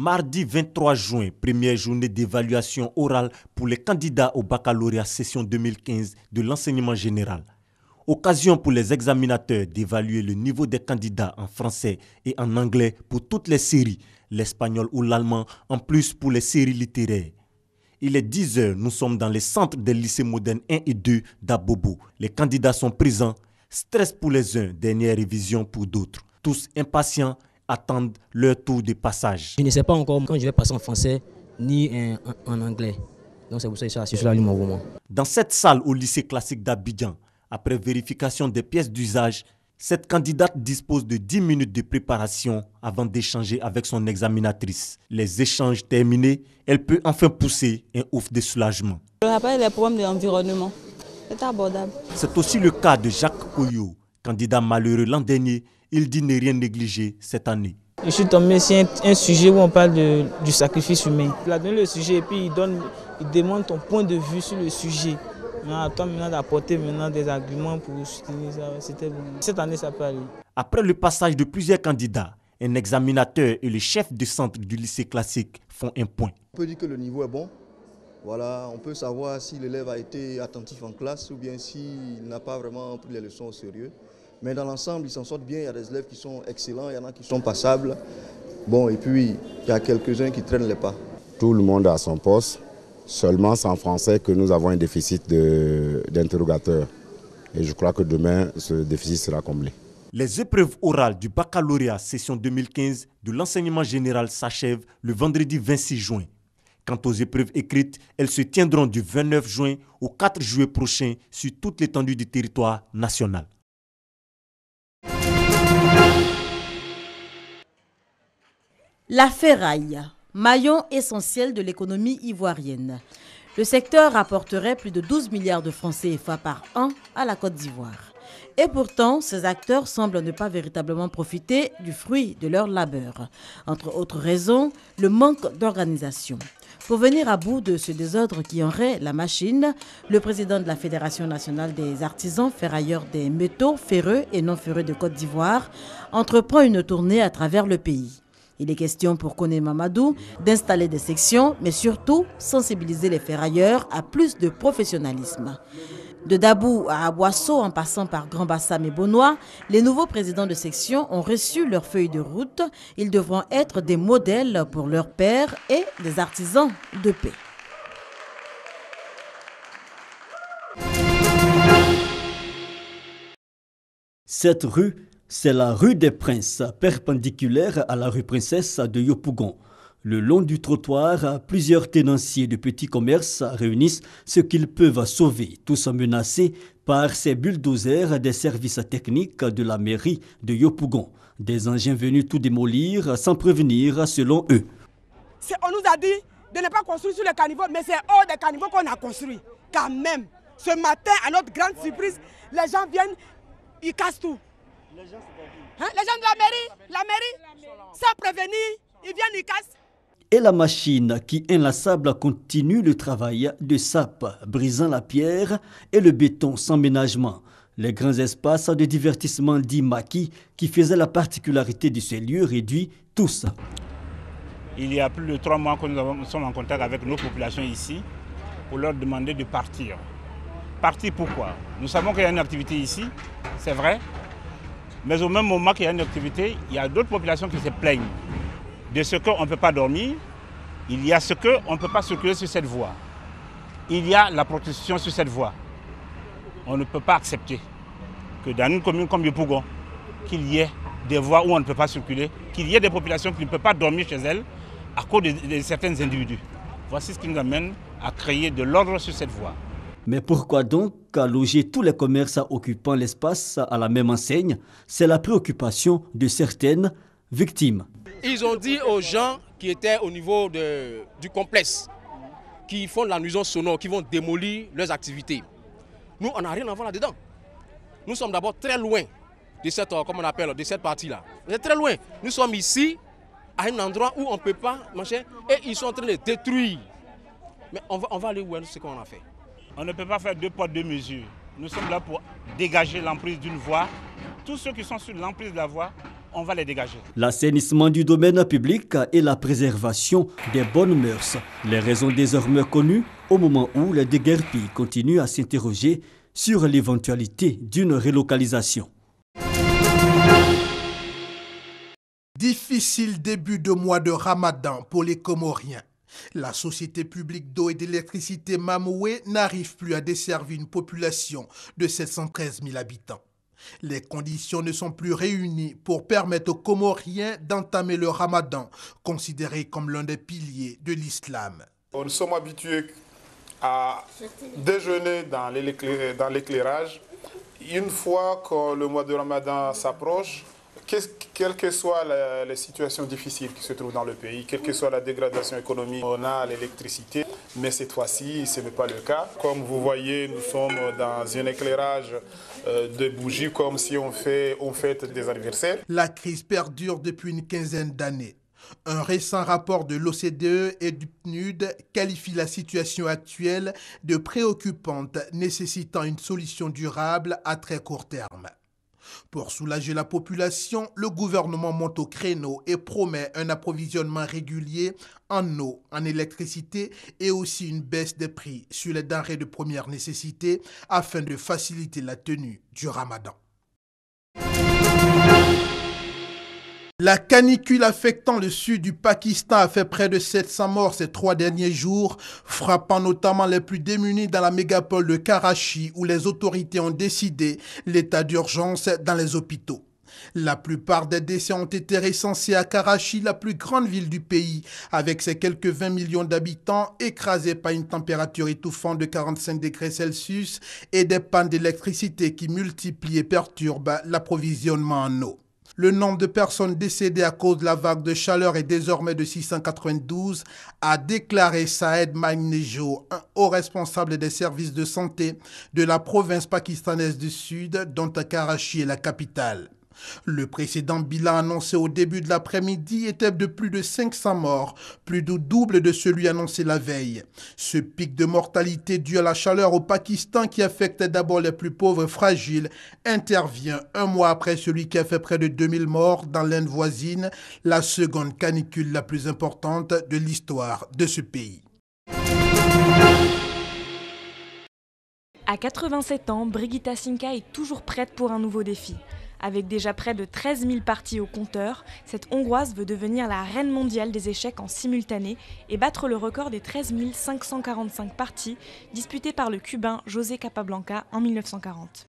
Mardi 23 juin, première journée d'évaluation orale pour les candidats au baccalauréat session 2015 de l'enseignement général. Occasion pour les examinateurs d'évaluer le niveau des candidats en français et en anglais pour toutes les séries, l'espagnol ou l'allemand, en plus pour les séries littéraires. Il est 10 h, nous sommes dans les centres des lycées modernes 1 et 2 d'Abobo. Les candidats sont présents, stress pour les uns, dernière révision pour d'autres. Tous impatients, attendent leur tour de passage. Je ne sais pas encore quand je vais passer en français ni en anglais. Donc c'est pour ça que je suis là mon moment. Dans cette salle au lycée classique d'Abidjan, après vérification des pièces d'usage, cette candidate dispose de 10 minutes de préparation avant d'échanger avec son examinatrice. Les échanges terminés, elle peut enfin pousser un ouf de soulagement. Je rappelle les problèmes de l'environnement. C'est abordable. C'est aussi le cas de Jacques Koyo, candidat malheureux l'an dernier. Il dit ne rien négliger cette année. Je suis tombé sur un sujet où on parle du sacrifice humain. Il a donné le sujet et puis il demande ton point de vue sur le sujet. Attends maintenant d'apporter des arguments pour soutenir ça. C'était bon. Cette année, ça peut aller. Après le passage de plusieurs candidats, un examinateur et le chef de centre du lycée classique font un point. On peut dire que le niveau est bon. Voilà, on peut savoir si l'élève a été attentif en classe ou bien s'il n'a pas vraiment pris les leçons au sérieux. Mais dans l'ensemble, ils s'en sortent bien. Il y a des élèves qui sont excellents, il y en a qui sont passables. Bon, et puis, il y a quelques-uns qui traînent les pas. Tout le monde a son poste. Seulement, c'est en français que nous avons un déficit d'interrogateurs. Et je crois que demain, ce déficit sera comblé. Les épreuves orales du baccalauréat session 2015 de l'enseignement général s'achèvent le vendredi 26 juin. Quant aux épreuves écrites, elles se tiendront du 29 juin au 4 juillet prochain sur toute l'étendue du territoire national. La ferraille, maillon essentiel de l'économie ivoirienne. Le secteur rapporterait plus de 12 milliards de francs CFA par an à la Côte d'Ivoire. Et pourtant, ces acteurs semblent ne pas véritablement profiter du fruit de leur labeur. Entre autres raisons, le manque d'organisation. Pour venir à bout de ce désordre qui enraye la machine, le président de la Fédération nationale des artisans ferrailleurs des métaux ferreux et non ferreux de Côte d'Ivoire entreprend une tournée à travers le pays. Il est question pour Koné Mamadou d'installer des sections, mais surtout sensibiliser les ferrailleurs à plus de professionnalisme. De Dabou à Aboisseau, en passant par Grand Bassam et Bonois, les nouveaux présidents de section ont reçu leur feuille de route. Ils devront être des modèles pour leurs pairs et des artisans de paix. Cette rue, c'est la rue des Princes, perpendiculaire à la rue Princesse de Yopougon. Le long du trottoir, plusieurs tenanciers de petits commerces réunissent ce qu'ils peuvent sauver, tous menacés par ces bulldozers des services techniques de la mairie de Yopougon. Des engins venus tout démolir sans prévenir, selon eux. On nous a dit de ne pas construire sur les caniveaux, mais c'est hors des caniveaux qu'on a construit. Quand même, ce matin, à notre grande surprise, les gens viennent, ils cassent tout. Les gens de la mairie, sans prévenir, ils viennent, ils cassent. Et la machine qui inlassable continue le travail de sape, brisant la pierre et le béton sans ménagement. Les grands espaces de divertissement dits maquis qui faisaient la particularité de ces lieux réduits tous. Il y a plus de 3 mois que nous sommes en contact avec nos populations ici pour leur demander de partir. Partir pourquoi? Nous savons qu'il y a une activité ici, c'est vrai. Mais au même moment qu'il y a une activité, il y a d'autres populations qui se plaignent de ce qu'on ne peut pas dormir. Il y a ce qu'on ne peut pas circuler sur cette voie. Il y a la protection sur cette voie. On ne peut pas accepter que dans une commune comme Yopougon, qu'il y ait des voies où on ne peut pas circuler, qu'il y ait des populations qui ne peuvent pas dormir chez elles à cause de certains individus. Voici ce qui nous amène à créer de l'ordre sur cette voie. Mais pourquoi donc loger tous les commerces occupant l'espace à la même enseigne? C'est la préoccupation de certaines victimes. Ils ont dit aux gens qui étaient au niveau du complexe, qui font de la nuisance sonore, qui vont démolir leurs activités. Nous, on n'a rien à voir là-dedans. Nous sommes d'abord très loin de cette, comme on appelle, de cette partie-là. On est très loin. Nous sommes ici, à un endroit où on ne peut pas marcher, et ils sont en train de détruire. Mais on va aller où est-ce qu'on a fait? On ne peut pas faire 2 poids 2 mesures. Nous sommes là pour dégager l'emprise d'une voie. Tous ceux qui sont sur l'emprise de la voie on va les dégager. L'assainissement du domaine public et la préservation des bonnes mœurs. Les raisons désormais connues au moment où les déguerpis continuent à s'interroger sur l'éventualité d'une relocalisation. Difficile début de mois de Ramadan pour les Comoriens. La société publique d'eau et d'électricité Mamoué n'arrive plus à desservir une population de 713 000 habitants. Les conditions ne sont plus réunies pour permettre aux Comoriens d'entamer le Ramadan, considéré comme l'un des piliers de l'islam. Nous sommes habitués à déjeuner dans l'éclairage. Une fois que le mois de Ramadan s'approche, quelles que soient les situations difficiles qui se trouvent dans le pays, quelle que soit la dégradation économique, on a l'électricité. Mais cette fois-ci, ce n'est pas le cas. Comme vous voyez, nous sommes dans un éclairage de bougies, comme si on fête des anniversaires. La crise perdure depuis une quinzaine d'années. Un récent rapport de l'OCDE et du PNUD qualifie la situation actuelle de préoccupante, nécessitant une solution durable à très court terme. Pour soulager la population, le gouvernement monte au créneau et promet un approvisionnement régulier en eau, en électricité et aussi une baisse des prix sur les denrées de première nécessité afin de faciliter la tenue du Ramadan. La canicule affectant le sud du Pakistan a fait près de 700 morts ces 3 derniers jours, frappant notamment les plus démunis dans la mégapole de Karachi où les autorités ont décidé l'état d'urgence dans les hôpitaux. La plupart des décès ont été recensés à Karachi, la plus grande ville du pays, avec ses quelques 20 millions d'habitants écrasés par une température étouffante de 45 degrés Celsius et des pannes d'électricité qui multiplient et perturbent l'approvisionnement en eau. Le nombre de personnes décédées à cause de la vague de chaleur est désormais de 692, a déclaré Saed Magnejo, un haut responsable des services de santé de la province pakistanaise du Sud, dont Karachi est la capitale. Le précédent bilan annoncé au début de l'après-midi était de plus de 500 morts, plus du double de celui annoncé la veille. Ce pic de mortalité dû à la chaleur au Pakistan qui affectait d'abord les plus pauvres et fragiles intervient un mois après celui qui a fait près de 2000 morts dans l'Inde voisine, la seconde canicule la plus importante de l'histoire de ce pays. À 87 ans, Brigitta Sinka est toujours prête pour un nouveau défi. Avec déjà près de 13 000 parties au compteur, cette Hongroise veut devenir la reine mondiale des échecs en simultané et battre le record des 13 545 parties disputées par le Cubain José Capablanca en 1940.